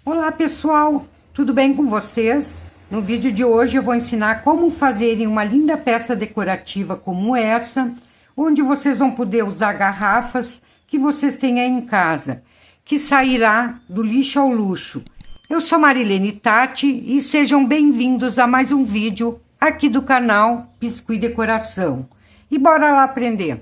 Olá pessoal, tudo bem com vocês? No vídeo de hoje eu vou ensinar como fazerem uma linda peça decorativa como essa, onde vocês vão poder usar garrafas que vocês têm aí em casa, que sairá do lixo ao luxo. Eu sou Marilene Tati e sejam bem-vindos a mais um vídeo aqui do canal Biscuit Decoração. E bora lá aprender!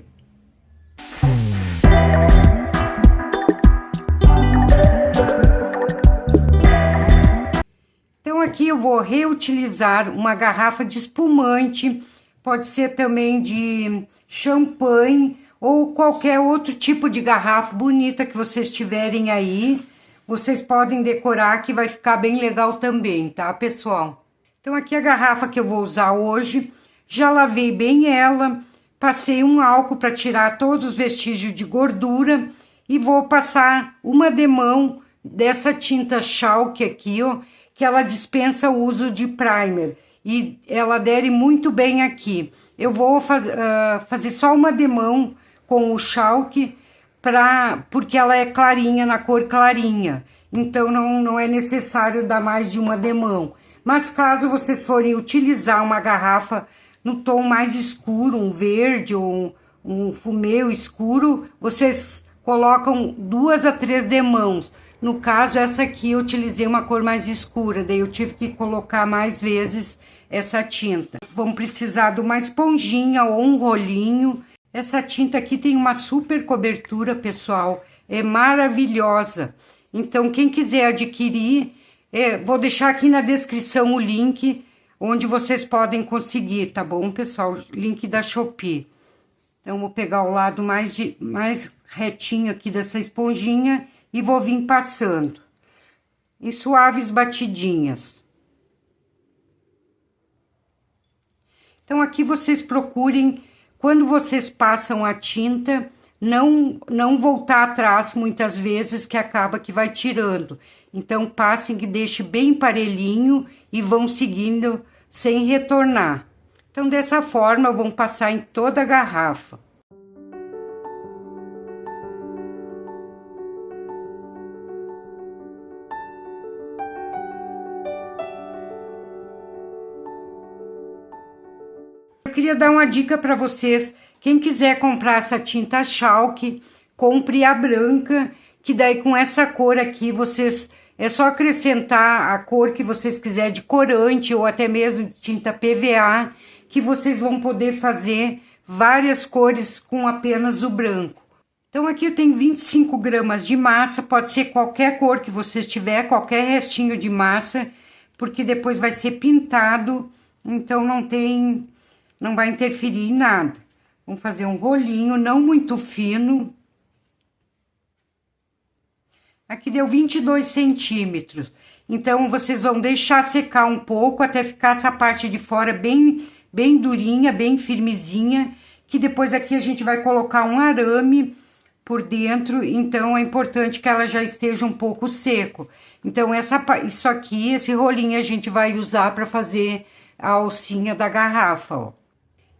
Então aqui eu vou reutilizar uma garrafa de espumante, pode ser também de champanhe ou qualquer outro tipo de garrafa bonita que vocês tiverem aí. Vocês podem decorar que vai ficar bem legal também, tá, pessoal? Então aqui a garrafa que eu vou usar hoje, já lavei bem ela, passei um álcool para tirar todos os vestígios de gordura e vou passar uma demão dessa tinta chalk aqui, ó, que ela dispensa o uso de primer e ela adere muito bem aqui. Eu vou fazer só uma demão com o chalk, porque ela é clarinha, na cor clarinha, então não é necessário dar mais de uma demão. Mas caso vocês forem utilizar uma garrafa no tom mais escuro, um verde ou um fumê escuro, vocês colocam 2 a 3 demãos. No caso, essa aqui eu utilizei uma cor mais escura, daí eu tive que colocar mais vezes essa tinta. Vamos precisar de uma esponjinha ou um rolinho. Essa tinta aqui tem uma super cobertura, pessoal, é maravilhosa. Então, quem quiser adquirir, vou deixar aqui na descrição o link onde vocês podem conseguir, tá bom, pessoal? Link da Shopee. Então, vou pegar o lado mais retinho aqui dessa esponjinha e vou vir passando em suaves batidinhas. Então, aqui vocês procurem, quando vocês passam a tinta, não voltar atrás muitas vezes, que acaba que vai tirando. Então, passem que deixe bem parelhinho e vão seguindo sem retornar. Então, dessa forma, vão passar em toda a garrafa. Eu queria dar uma dica para vocês, quem quiser comprar essa tinta chalk, compre a branca, que daí com essa cor aqui vocês, é só acrescentar a cor que vocês quiserem de corante ou até mesmo de tinta PVA, que vocês vão poder fazer várias cores com apenas o branco. Então aqui eu tenho 25 gramas de massa, pode ser qualquer cor que vocês tiver, qualquer restinho de massa, porque depois vai ser pintado, então não vai interferir em nada. Vamos fazer um rolinho, não muito fino. Aqui deu 22 centímetros. Então, vocês vão deixar secar um pouco, até ficar essa parte de fora bem durinha, bem firmezinha. Que depois aqui a gente vai colocar um arame por dentro, então é importante que ela já esteja um pouco seco. Então, isso aqui, esse rolinho a gente vai usar para fazer a alcinha da garrafa, ó.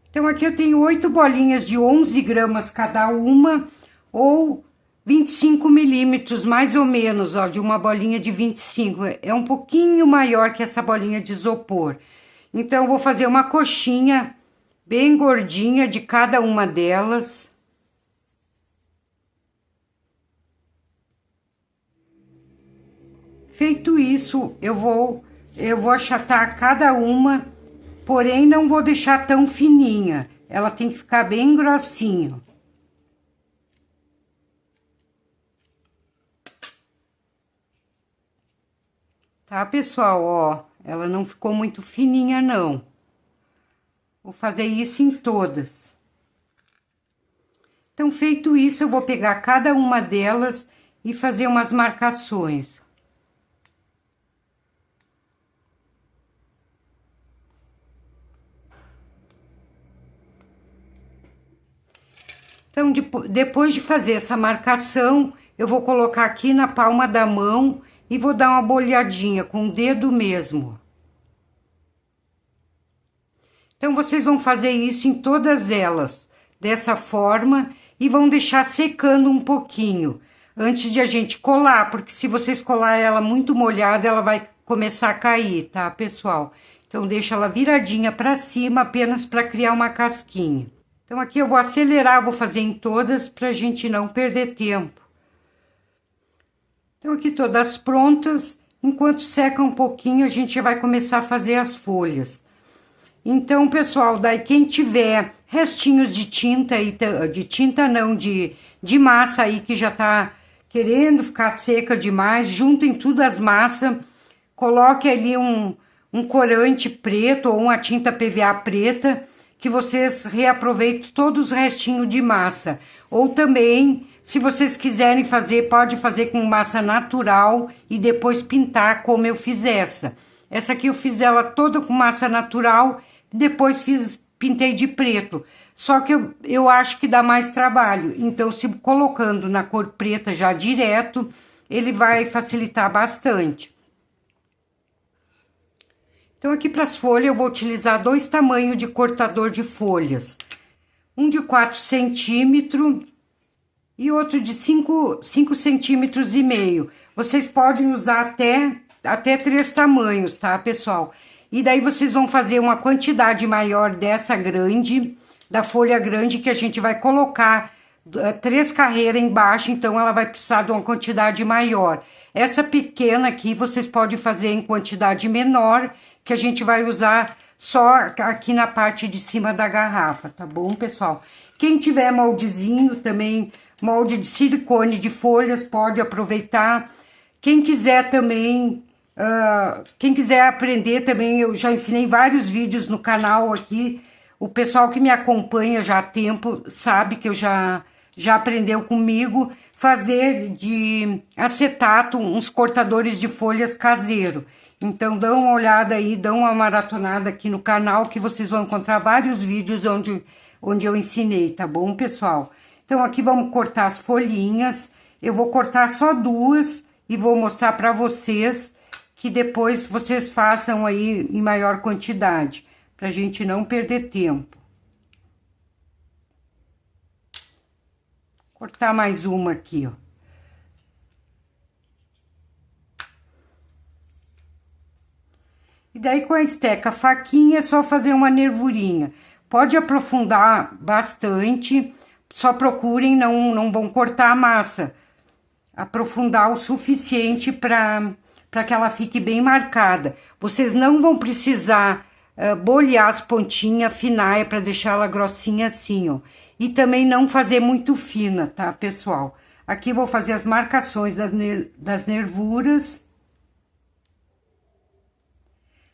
Então, aqui eu tenho 8 bolinhas de 11 gramas cada uma, ou 25 milímetros, mais ou menos, ó, de uma bolinha de 25. É um pouquinho maior que essa bolinha de isopor. Então, eu vou fazer uma coxinha bem gordinha de cada uma delas. Feito isso, eu vou achatar cada uma. Porém, não vou deixar tão fininha, ela tem que ficar bem grossinha. Tá, pessoal? Ó, ela não ficou muito fininha, não. Vou fazer isso em todas. Então, feito isso, eu vou pegar cada uma delas e fazer umas marcações. Então, depois de fazer essa marcação, eu vou colocar aqui na palma da mão e vou dar uma bolhadinha com o dedo mesmo. Então, vocês vão fazer isso em todas elas, dessa forma, e vão deixar secando um pouquinho. antes de a gente colar, porque se vocês colar ela muito molhada, ela vai começar a cair, tá, pessoal? Então, deixa ela viradinha para cima, apenas para criar uma casquinha. Então, aqui eu vou acelerar, vou fazer em todas, pra gente não perder tempo. Então, aqui todas prontas. Enquanto seca um pouquinho, a gente vai começar a fazer as folhas. Então, pessoal, daí quem tiver restinhos de tinta, de massa aí que já tá querendo ficar seca demais, juntem tudo as massas, coloque ali um corante preto ou uma tinta PVA preta, que vocês reaproveitem todos os restinhos de massa. Ou também, se vocês quiserem fazer, pode fazer com massa natural e depois pintar como eu fiz essa. Essa aqui eu fiz ela toda com massa natural, depois pintei de preto. Só que eu acho que dá mais trabalho. Então, se colocando na cor preta já direto, ele vai facilitar bastante. Então, aqui para as folhas, eu vou utilizar 2 tamanhos de cortador de folhas. Um de 4 centímetros e outro de 5 centímetros e meio. Vocês podem usar até 3 tamanhos, tá, pessoal? E daí vocês vão fazer uma quantidade maior dessa grande, da folha grande, que a gente vai colocar 3 carreiras embaixo, então ela vai precisar de uma quantidade maior. Essa pequena aqui, vocês podem fazer em quantidade menor, que a gente vai usar só aqui na parte de cima da garrafa, tá bom, pessoal? Quem tiver moldezinho também, molde de silicone de folhas, pode aproveitar. Quem quiser também, quem quiser aprender também, eu já ensinei vários vídeos no canal aqui. O pessoal que me acompanha já há tempo sabe que eu já aprendeu comigo fazer de acetato uns cortadores de folhas caseiro. Então, dão uma olhada aí, dão uma maratonada aqui no canal, que vocês vão encontrar vários vídeos onde eu ensinei, tá bom, pessoal? Então, aqui vamos cortar as folhinhas. Eu vou cortar só 2 e vou mostrar pra vocês, que depois vocês façam aí em maior quantidade, pra gente não perder tempo. Cortar mais uma aqui, ó. E daí com a esteca, a faquinha, é só fazer uma nervurinha. Pode aprofundar bastante, só procurem, não vão cortar a massa. Aprofundar o suficiente para que ela fique bem marcada. Vocês não vão precisar bolear as pontinhas finais para deixar ela grossinha assim, ó. E também não fazer muito fina, tá, pessoal? Aqui vou fazer as marcações das nervuras.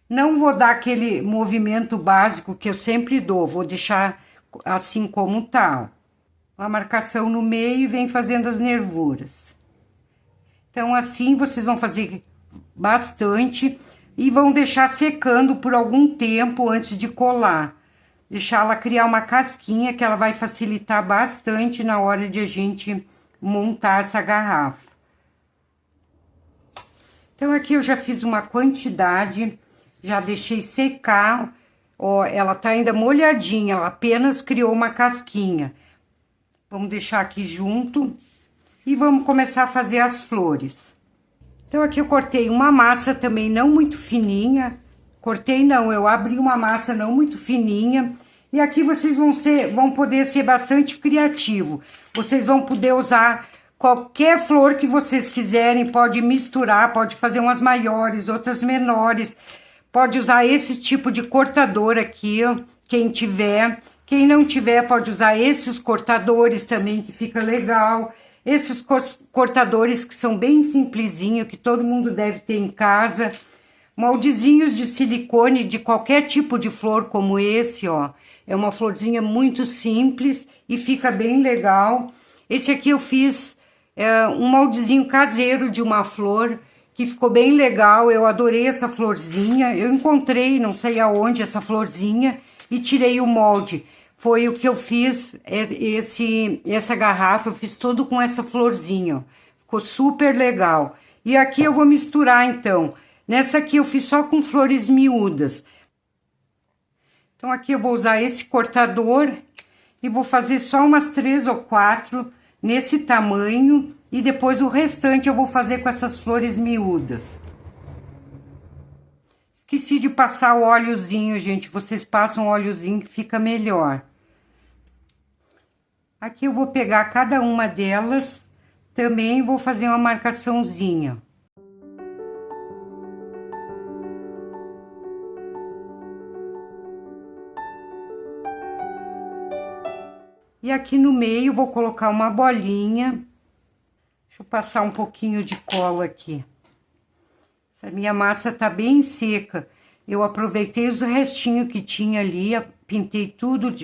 Não vou dar aquele movimento básico que eu sempre dou, vou deixar assim como tá, ó. Uma marcação no meio e vem fazendo as nervuras. Então, assim, vocês vão fazer bastante e vão deixar secando por algum tempo antes de colar. Deixar ela criar uma casquinha, que ela vai facilitar bastante na hora de a gente montar essa garrafa. Então, aqui eu já fiz uma quantidade, já deixei secar, ó, ela tá ainda molhadinha, ela apenas criou uma casquinha. Vamos deixar aqui junto e vamos começar a fazer as flores. Então, aqui eu cortei uma massa também não muito fininha, eu abri uma massa não muito fininha, e aqui vocês vão poder ser bastante criativo. Vocês vão poder usar qualquer flor que vocês quiserem, pode misturar, pode fazer umas maiores, outras menores. Pode usar esse tipo de cortador aqui, ó, quem tiver. Quem não tiver, pode usar esses cortadores também, que fica legal. Esses cortadores que são bem simplesinhos, que todo mundo deve ter em casa. Moldezinhos de silicone de qualquer tipo de flor como esse, ó. É uma florzinha muito simples e fica bem legal. Esse aqui eu fiz um moldezinho caseiro de uma flor, que ficou bem legal, eu adorei essa florzinha. Eu encontrei, não sei aonde, essa florzinha e tirei o molde. Foi o que eu fiz, essa garrafa, eu fiz todo com essa florzinha, ó. Ficou super legal. E aqui eu vou misturar, então. Nessa aqui eu fiz só com flores miúdas. Então, aqui eu vou usar esse cortador e vou fazer só umas 3 ou 4 nesse tamanho E depois o restante eu vou fazer com essas flores miúdas. Esqueci de passar o óleozinho, gente. Vocês passam o óleozinho que fica melhor. Aqui eu vou pegar cada uma delas. Também vou fazer uma marcaçãozinha. E aqui no meio vou colocar uma bolinha. Deixa eu passar um pouquinho de cola aqui. Essa minha massa tá bem seca. Eu aproveitei os restinhos que tinha ali, pintei tudo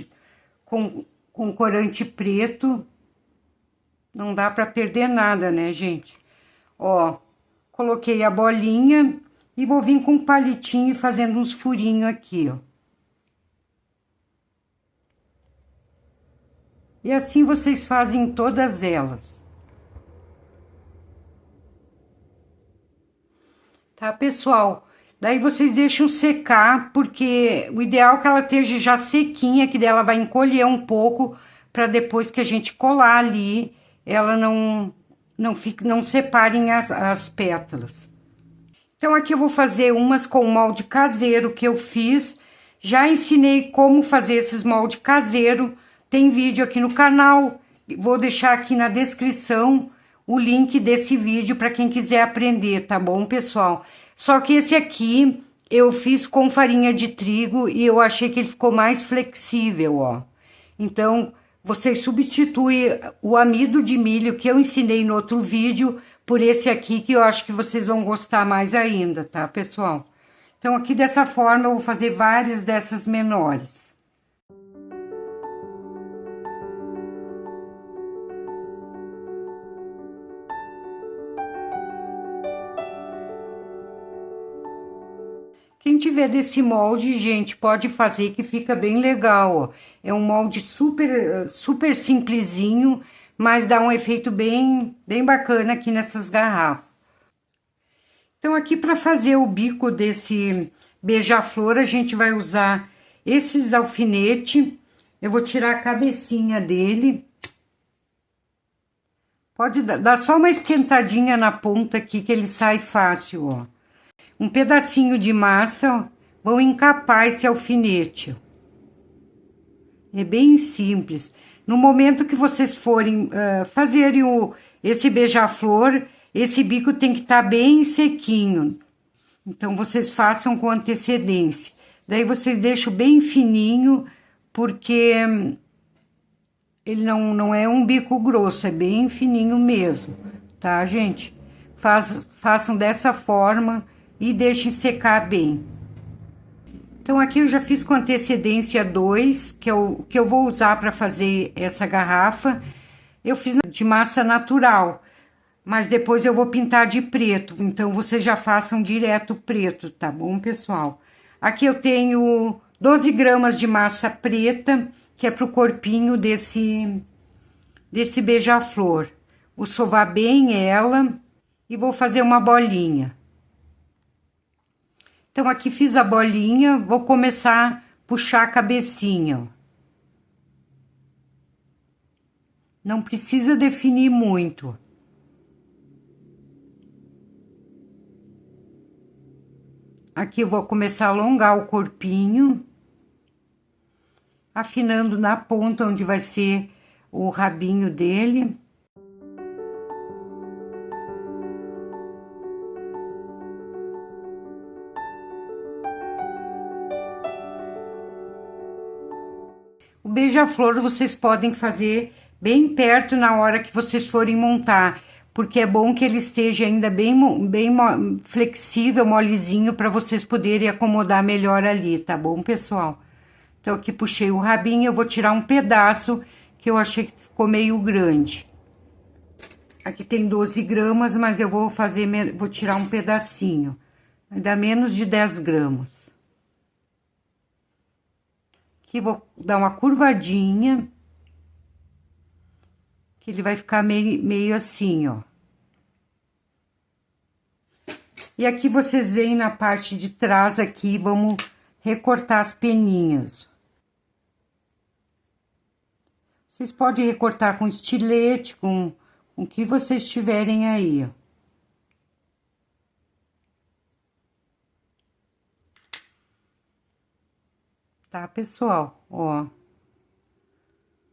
com corante preto. Não dá pra perder nada, né, gente? Ó, coloquei a bolinha e vou vir com um palitinho fazendo uns furinhos aqui, ó. E assim vocês fazem todas elas. Tá, pessoal? Daí vocês deixam secar, porque o ideal é que ela esteja já sequinha, que dela vai encolher um pouco, para depois que a gente colar ali, ela não separem as pétalas. Então, aqui eu vou fazer umas com molde caseiro que eu fiz. Já ensinei como fazer esses molde caseiro. Tem vídeo aqui no canal. Vou deixar aqui na descrição o link desse vídeo para quem quiser aprender, tá bom, pessoal? Só que esse aqui eu fiz com farinha de trigo e eu achei que ele ficou mais flexível, ó. Então, vocês substituem o amido de milho que eu ensinei no outro vídeo por esse aqui, que eu acho que vocês vão gostar mais ainda, tá, pessoal? Então, aqui dessa forma, eu vou fazer várias dessas menores. Quem tiver desse molde, gente, pode fazer que fica bem legal, ó. É um molde super simplesinho, mas dá um efeito bem bacana aqui nessas garrafas. Então, aqui para fazer o bico desse beija-flor, a gente vai usar esses alfinetes. Eu vou tirar a cabecinha dele. Pode dar só uma esquentadinha na ponta aqui, que ele sai fácil, ó. Um pedacinho de massa, vou encapar esse alfinete. É bem simples. No momento que vocês forem fazerem esse beija-flor, esse bico tem que estar bem sequinho. Então, vocês façam com antecedência. Daí, vocês deixam bem fininho, porque ele não é um bico grosso, é bem fininho mesmo, tá, gente? Façam dessa forma e deixem secar bem. Então, aqui eu já fiz com antecedência 2, que eu vou usar para fazer essa garrafa. Eu fiz de massa natural, mas depois eu vou pintar de preto. Então, vocês já façam direto preto, tá bom, pessoal? Aqui eu tenho 12 gramas de massa preta, que é pro corpinho desse beija-flor. Vou sovar bem ela e vou fazer uma bolinha. Então, aqui fiz a bolinha, vou começar a puxar a cabecinha, ó. Não precisa definir muito. Aqui eu vou começar a alongar o corpinho, afinando na ponta onde vai ser o rabinho dele. O beija-flor vocês podem fazer bem perto na hora que vocês forem montar, porque é bom que ele esteja ainda bem flexível, molezinho, para vocês poderem acomodar melhor ali, tá bom, pessoal? Então, aqui puxei o rabinho, eu vou tirar um pedaço que eu achei que ficou meio grande. Aqui tem 12 gramas, mas eu vou tirar um pedacinho, vai dar menos de 10 gramas. Aqui vou dar uma curvadinha, que ele vai ficar meio assim, ó. E aqui vocês veem na parte de trás aqui, vamos recortar as peninhas. Vocês podem recortar com estilete, com com o que vocês tiverem aí, ó. Tá, pessoal? Ó.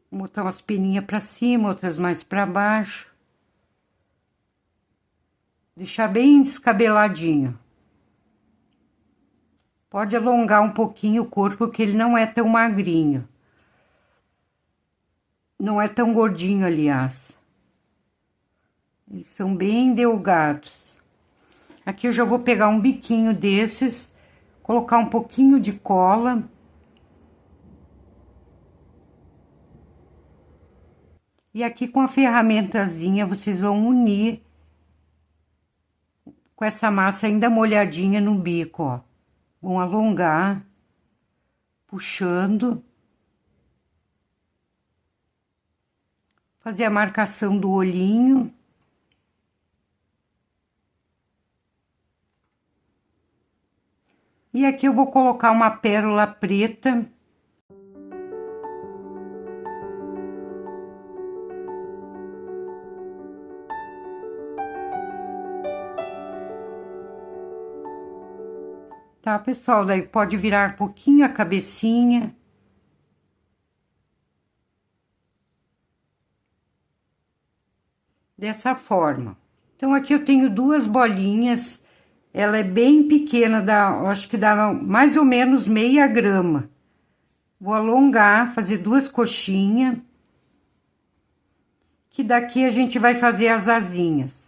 Vou botar umas peninhas pra cima, outras mais pra baixo. Deixar bem descabeladinho. Pode alongar um pouquinho o corpo, porque ele não é tão magrinho. Não é tão gordinho, aliás. Eles são bem delgados. Aqui eu já vou pegar um biquinho desses, colocar um pouquinho de cola. E aqui com a ferramentazinha vocês vão unir com essa massa ainda molhadinha no bico, ó. Vão alongar, puxando. Fazer a marcação do olhinho. E aqui eu vou colocar uma pérola preta. Tá, pessoal? Daí pode virar um pouquinho a cabecinha. Dessa forma. Então, aqui eu tenho duas bolinhas. Ela é bem pequena, acho que dá mais ou menos meia grama. Vou alongar, fazer duas coxinhas. Que daqui a gente vai fazer as asinhas.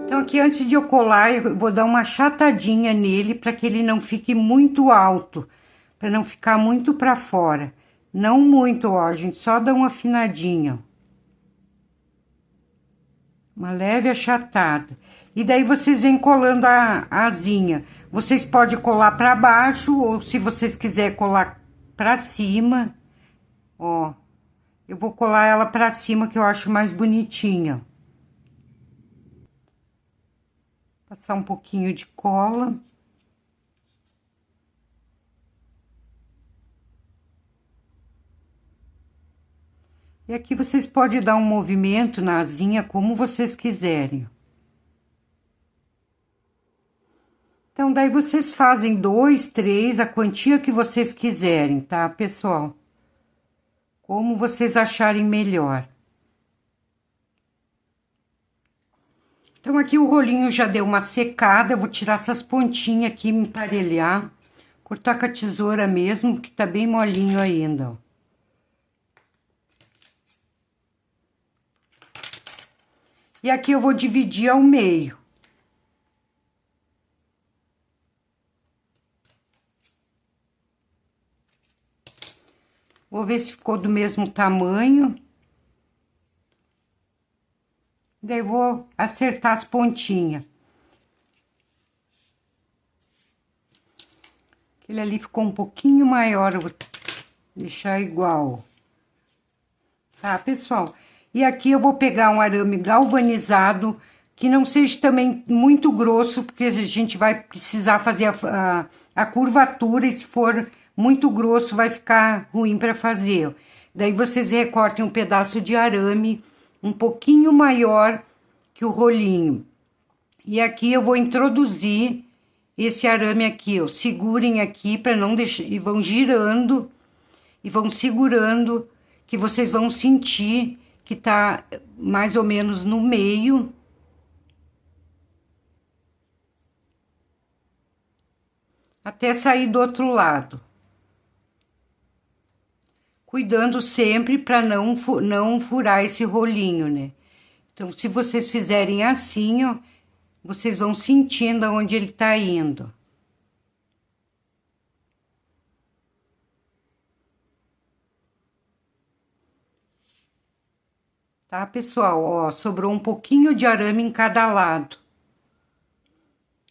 Então, aqui antes de eu colar, eu vou dar uma achatadinha nele para que ele não fique muito alto, para não ficar muito para fora. Não muito, ó, gente, só dá uma afinadinha. Uma leve achatada. E daí vocês vêm colando a asinha. Vocês podem colar para baixo ou se vocês quiserem colar para cima, ó. Eu vou colar ela para cima que eu acho mais bonitinha. Passar um pouquinho de cola. E aqui vocês podem dar um movimento na asinha como vocês quiserem. Então, daí vocês fazem 2, 3, a quantia que vocês quiserem, tá, pessoal? Como vocês acharem melhor. Então, aqui o rolinho já deu uma secada, eu vou tirar essas pontinhas aqui, me emparelhar. Cortar com a tesoura mesmo, que tá bem molinho ainda, ó. E aqui eu vou dividir ao meio. Vou ver se ficou do mesmo tamanho. Daí vou acertar as pontinhas. Aquele ali ficou um pouquinho maior, eu vou deixar igual. Tá, pessoal? E aqui eu vou pegar um arame galvanizado, que não seja também muito grosso, porque a gente vai precisar fazer a curvatura, e se for muito grosso vai ficar ruim para fazer. Daí vocês recortem um pedaço de arame um pouquinho maior que o rolinho. E aqui eu vou introduzir esse arame aqui, ó. Segurem aqui para não deixar, e vão girando e vão segurando, que vocês vão sentir que tá mais ou menos no meio. Até sair do outro lado. Cuidando sempre para não furar esse rolinho, né? Então, se vocês fizerem assim, ó, vocês vão sentindo aonde ele tá indo. Tá, pessoal? Ó, sobrou um pouquinho de arame em cada lado.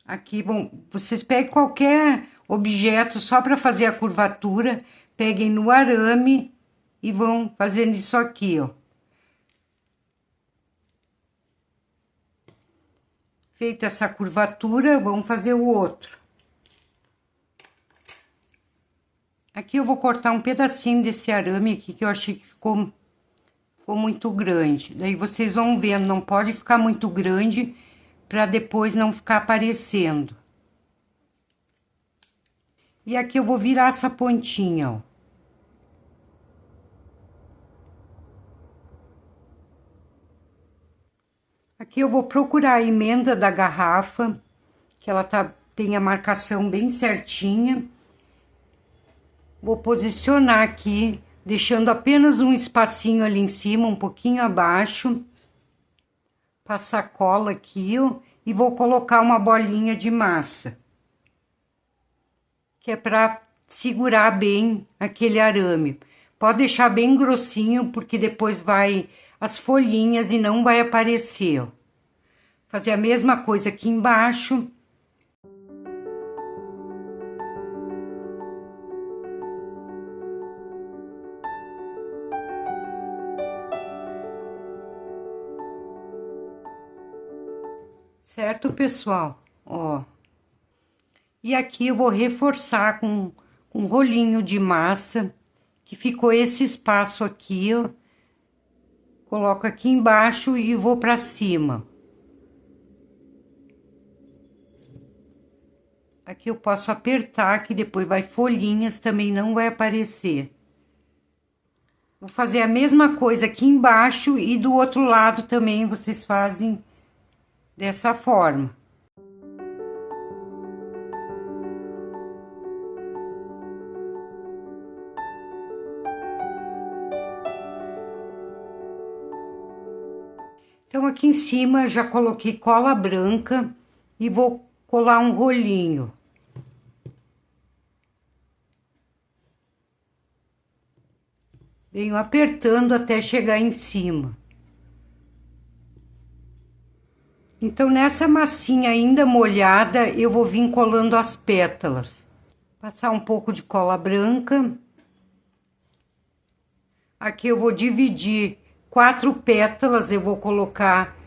Aqui, bom, vocês peguem qualquer objeto só para fazer a curvatura, peguem no arame e vão fazendo isso aqui, ó. Feita essa curvatura, vamos fazer o outro. Aqui eu vou cortar um pedacinho desse arame aqui, que eu achei que ficou muito grande. Daí vocês vão vendo, não pode ficar muito grande, para depois não ficar aparecendo. E aqui eu vou virar essa pontinha, ó. Aqui eu vou procurar a emenda da garrafa, que ela tem a marcação bem certinha. Vou posicionar aqui, deixando apenas um espacinho ali em cima, um pouquinho abaixo. Passar cola aqui, ó, e vou colocar uma bolinha de massa. Que é para segurar bem aquele arame. Pode deixar bem grossinho, porque depois vai as folhinhas e não vai aparecer, ó. Fazer a mesma coisa aqui embaixo. Certo, pessoal? Ó. E aqui eu vou reforçar com um rolinho de massa, que ficou esse espaço aqui, ó. Coloco aqui embaixo e vou para cima. Aqui eu posso apertar, que depois vai folhinhas, também não vai aparecer. Vou fazer a mesma coisa aqui embaixo e do outro lado também vocês fazem dessa forma. Então, aqui em cima já coloquei cola branca e vou colar um rolinho. Venho apertando até chegar em cima. Então, nessa massinha ainda molhada, eu vou vir colando as pétalas. Passar um pouco de cola branca. Aqui eu vou dividir 4 pétalas, eu vou colocar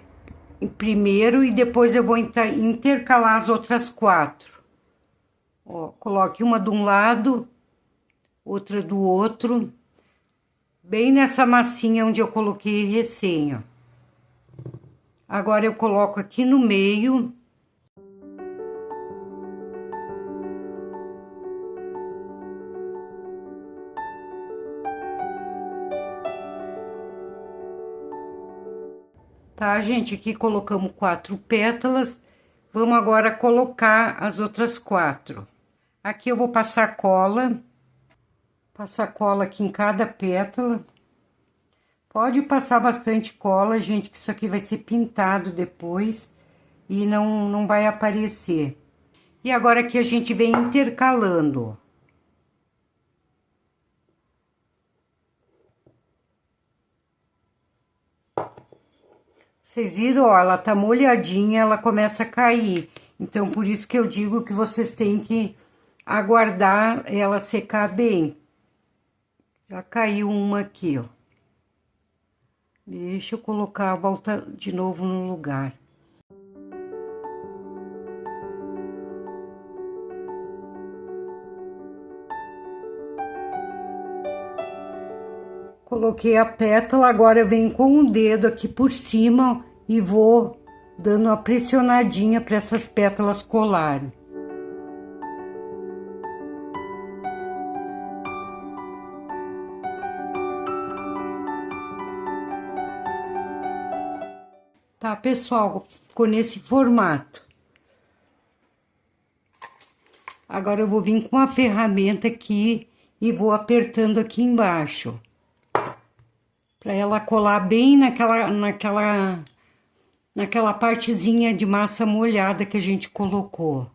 em primeiro e depois eu vou intercalar as outras 4. Ó, coloque uma de um lado, outra do outro, bem nessa massinha onde eu coloquei recém, ó. Agora eu coloco aqui no meio. Tá, gente? Aqui colocamos 4 pétalas. Vamos agora colocar as outras 4. Aqui eu vou passar cola. Passar cola aqui em cada pétala. Pode passar bastante cola, gente, que isso aqui vai ser pintado depois e não vai aparecer. E agora aqui a gente vem intercalando, ó. Vocês viram, ó, ela tá molhadinha, ela começa a cair. Então, por isso que eu digo que vocês têm que aguardar ela secar bem. Já caiu uma aqui, ó. Deixa eu colocar a volta de novo no lugar. Coloquei a pétala, agora eu venho com o dedo aqui por cima e vou dando uma pressionadinha para essas pétalas colarem. Tá, pessoal? Ficou nesse formato. Agora eu vou vir com a ferramenta aqui e vou apertando aqui embaixo. Para ela colar bem naquela partezinha de massa molhada que a gente colocou.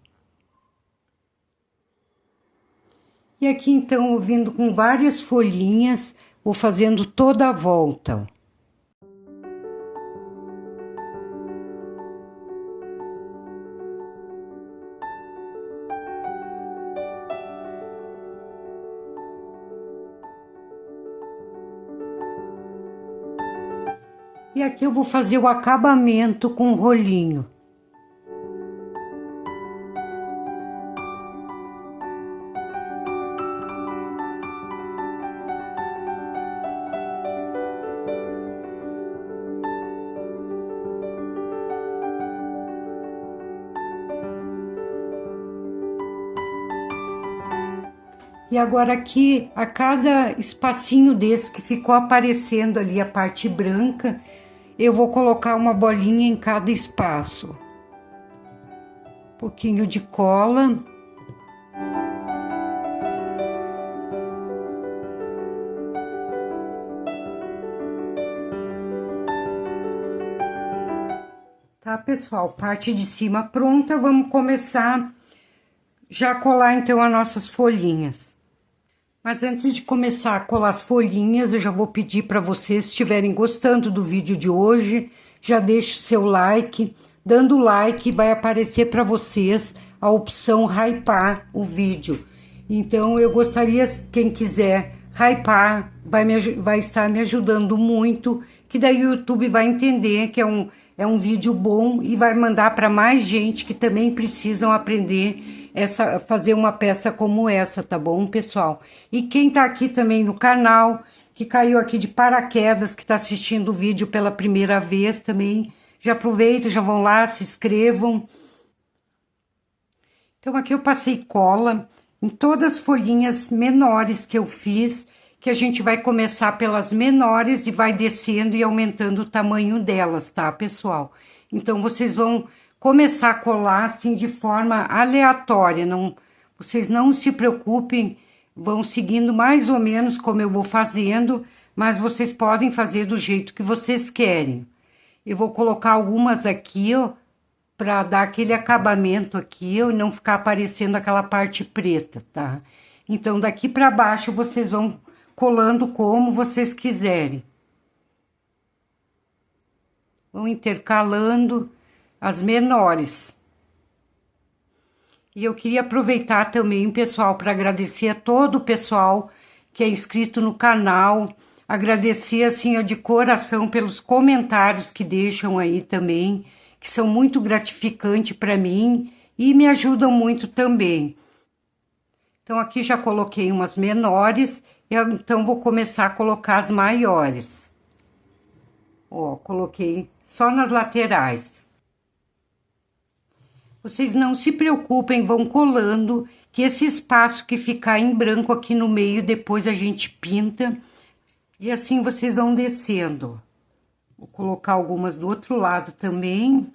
E aqui então, eu vindo com várias folhinhas, vou fazendo toda a volta. E aqui eu vou fazer o acabamento com o rolinho. E agora aqui, a cada espacinho desse que ficou aparecendo ali a parte branca, eu vou colocar uma bolinha em cada espaço. Um pouquinho de cola. Tá, pessoal? Parte de cima pronta, vamos começar já a colar então as nossas folhinhas. Mas antes de começar a colar as folhinhas, eu já vou pedir para vocês, se estiverem gostando do vídeo de hoje, já deixe o seu like. Dando like, vai aparecer para vocês a opção hypar o vídeo. Então, eu gostaria, quem quiser hypar, vai estar me ajudando muito, que daí o YouTube vai entender que é um vídeo bom e vai mandar para mais gente que também precisam aprender fazer uma peça como essa, tá bom, pessoal? E quem tá aqui também no canal, que caiu aqui de paraquedas, que tá assistindo o vídeo pela primeira vez também, já aproveita, já vão lá, se inscrevam. Então, aqui eu passei cola em todas as folhinhas menores que eu fiz, que a gente vai começar pelas menores e vai descendo e aumentando o tamanho delas, tá, pessoal? Então, vocês vão começar a colar assim de forma aleatória, vocês não se preocupem, vão seguindo mais ou menos como eu vou fazendo, mas vocês podem fazer do jeito que vocês querem. Eu vou colocar algumas aqui, ó, para dar aquele acabamento aqui, ó, e não ficar aparecendo aquela parte preta, tá? Então, daqui para baixo, vocês vão colando como vocês quiserem. Vão intercalando as menores. E eu queria aproveitar também, pessoal, para agradecer a todo o pessoal que é inscrito no canal, agradecer, assim, ó, de coração pelos comentários que deixam aí também, que são muito gratificantes para mim e me ajudam muito também. Então, aqui já coloquei umas menores, então vou começar a colocar as maiores. Ó, coloquei só nas laterais. Vocês não se preocupem, vão colando, que esse espaço que ficar em branco aqui no meio, depois a gente pinta. E assim vocês vão descendo. Vou colocar algumas do outro lado também.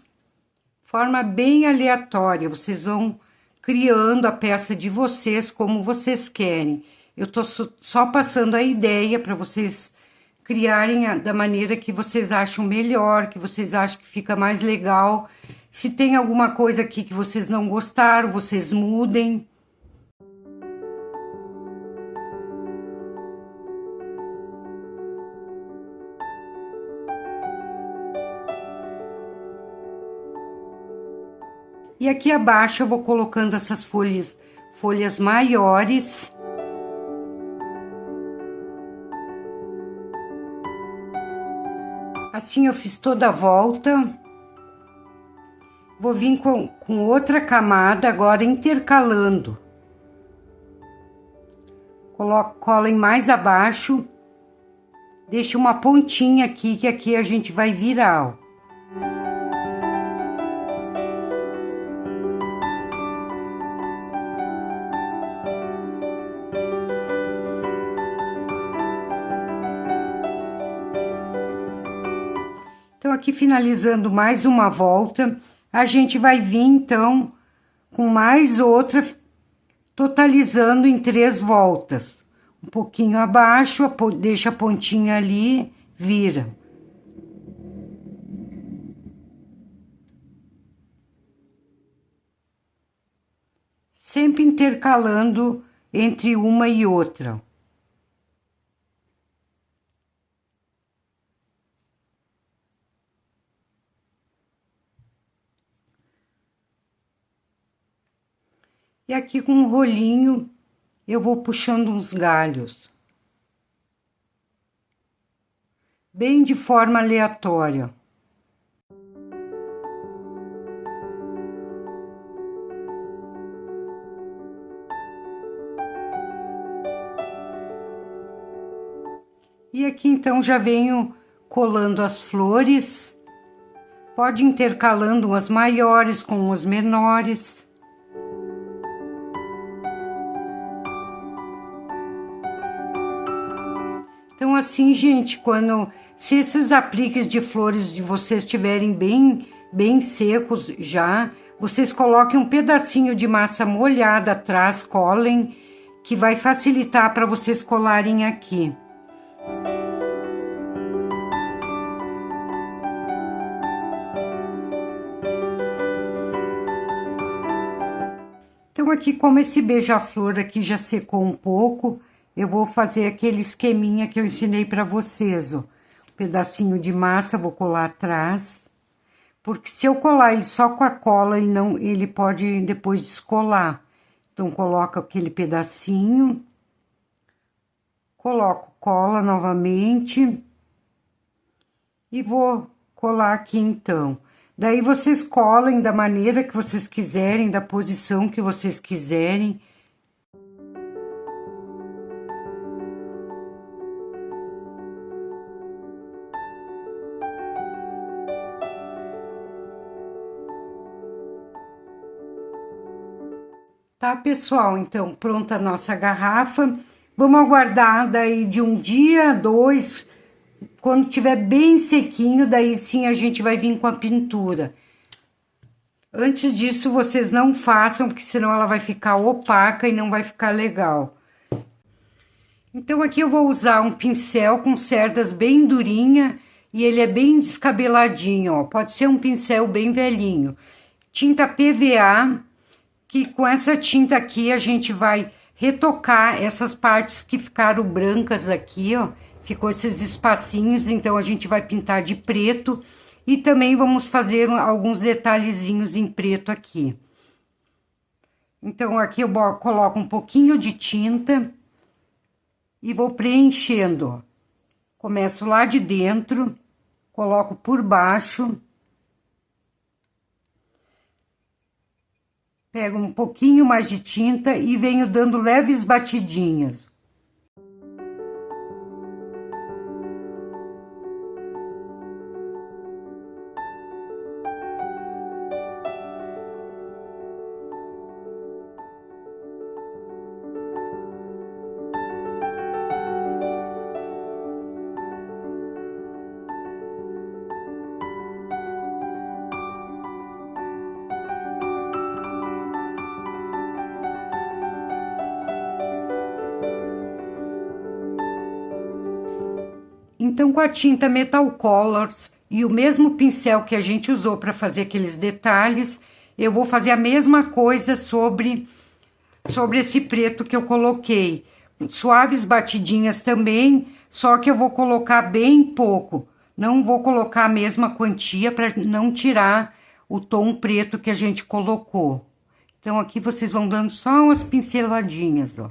Forma bem aleatória, vocês vão criando a peça de vocês como vocês querem. Eu tô só passando a ideia para vocês criarem da maneira que vocês acham melhor, que vocês acham que fica mais legal. Se tem alguma coisa aqui que vocês não gostaram, vocês mudem. E aqui abaixo eu vou colocando essas folhas maiores. Assim eu fiz toda a volta. Vou vir com outra camada agora intercalando. Coloco cola em mais abaixo. Deixo uma pontinha aqui, que aqui a gente vai virar, ó. Então, aqui finalizando mais uma volta, a gente vai vir, então, com mais outra, totalizando em 3 voltas. Um pouquinho abaixo, deixa a pontinha ali, vira. Sempre intercalando entre uma e outra. E aqui com um rolinho, eu vou puxando uns galhos. bem de forma aleatória. E aqui então já venho colando as flores, pode intercalando as maiores com as menores. Então assim, gente, se esses apliques de flores de vocês estiverem bem secos já, vocês coloquem um pedacinho de massa molhada atrás, colem, que vai facilitar para vocês colarem aqui. Então aqui, como esse beija-flor aqui já secou um pouco, eu vou fazer aquele esqueminha que eu ensinei para vocês, ó. Um pedacinho de massa, vou colar atrás, porque se eu colar ele só com a cola, ele pode depois descolar. Então, coloco aquele pedacinho, coloco cola novamente e vou colar aqui então. Daí vocês colem da maneira que vocês quiserem, da posição que vocês quiserem. Tá, pessoal? Então, pronta a nossa garrafa. Vamos aguardar daí de um dia, dois, quando tiver bem sequinho, daí sim a gente vai vir com a pintura. Antes disso, vocês não façam, porque senão ela vai ficar opaca e não vai ficar legal. Então, aqui eu vou usar um pincel com cerdas bem durinha e ele é bem descabeladinho, ó. Pode ser um pincel bem velhinho. Tinta PVA, que com essa tinta aqui a gente vai retocar essas partes que ficaram brancas aqui, ó. Ficou esses espacinhos, então a gente vai pintar de preto e também vamos fazer alguns detalhezinhos em preto aqui. Então, aqui eu coloco um pouquinho de tinta e vou preenchendo, ó. Começo lá de dentro, coloco por baixo. Pego um pouquinho mais de tinta e venho dando leves batidinhas. Então, com a tinta Metal Colors e o mesmo pincel que a gente usou para fazer aqueles detalhes, eu vou fazer a mesma coisa sobre esse preto que eu coloquei. Suaves batidinhas também, só que eu vou colocar bem pouco. Não vou colocar a mesma quantia para não tirar o tom preto que a gente colocou. Então, aqui vocês vão dando só umas pinceladinhas, ó.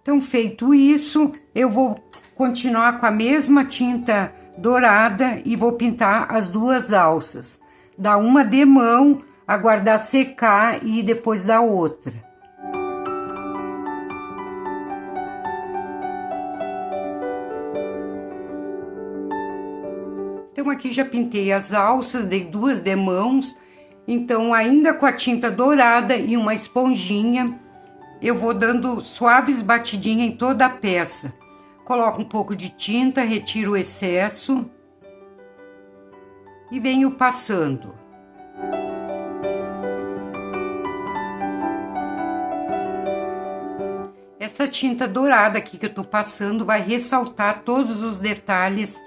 Então, feito isso, eu vou continuar com a mesma tinta dourada e vou pintar as duas alças. Dar uma de mão, aguardar secar e depois dar outra. Então, aqui já pintei as alças, dei duas demãos. Então, ainda com a tinta dourada e uma esponjinha, eu vou dando suaves batidinhas em toda a peça. Coloco um pouco de tinta, retiro o excesso e venho passando. Essa tinta dourada aqui que eu tô passando vai ressaltar todos os detalhes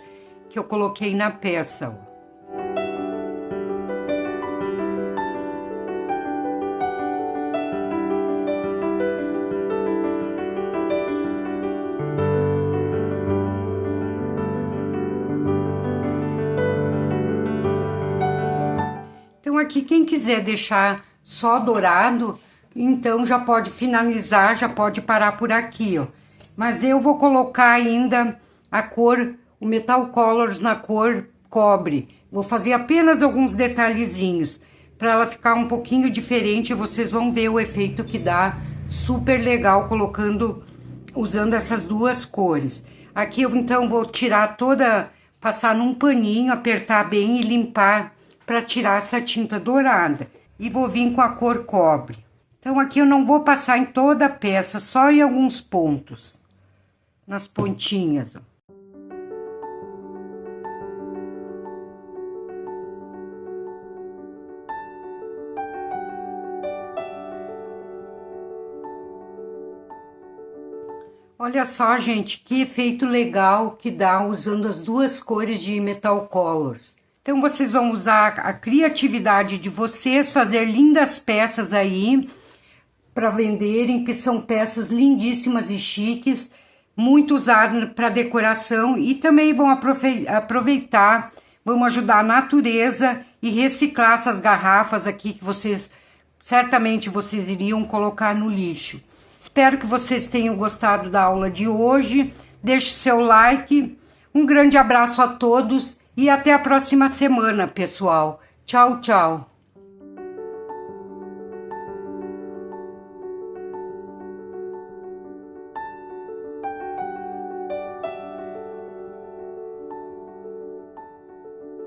que eu coloquei na peça, ó. Então aqui quem quiser deixar só dourado, então já pode finalizar, já pode parar por aqui, ó. Mas eu vou colocar ainda a cor, o Metal Colors na cor cobre. Vou fazer apenas alguns detalhezinhos para ela ficar um pouquinho diferente. Vocês vão ver o efeito que dá, super legal usando essas duas cores. Aqui eu então vou tirar toda, passar num paninho, apertar bem e limpar para tirar essa tinta dourada. E vou vir com a cor cobre. Então aqui eu não vou passar em toda a peça, só em alguns pontos, nas pontinhas, ó. Olha só, gente, que efeito legal que dá usando as duas cores de Metal Colors. Então, vocês vão usar a criatividade de vocês, fazer lindas peças aí para venderem, que são peças lindíssimas e chiques, muito usadas para decoração e também vão aproveitar, vão ajudar a natureza e reciclar essas garrafas aqui que certamente vocês iriam colocar no lixo. Espero que vocês tenham gostado da aula de hoje. Deixe seu like. Um grande abraço a todos e até a próxima semana, pessoal. Tchau, tchau.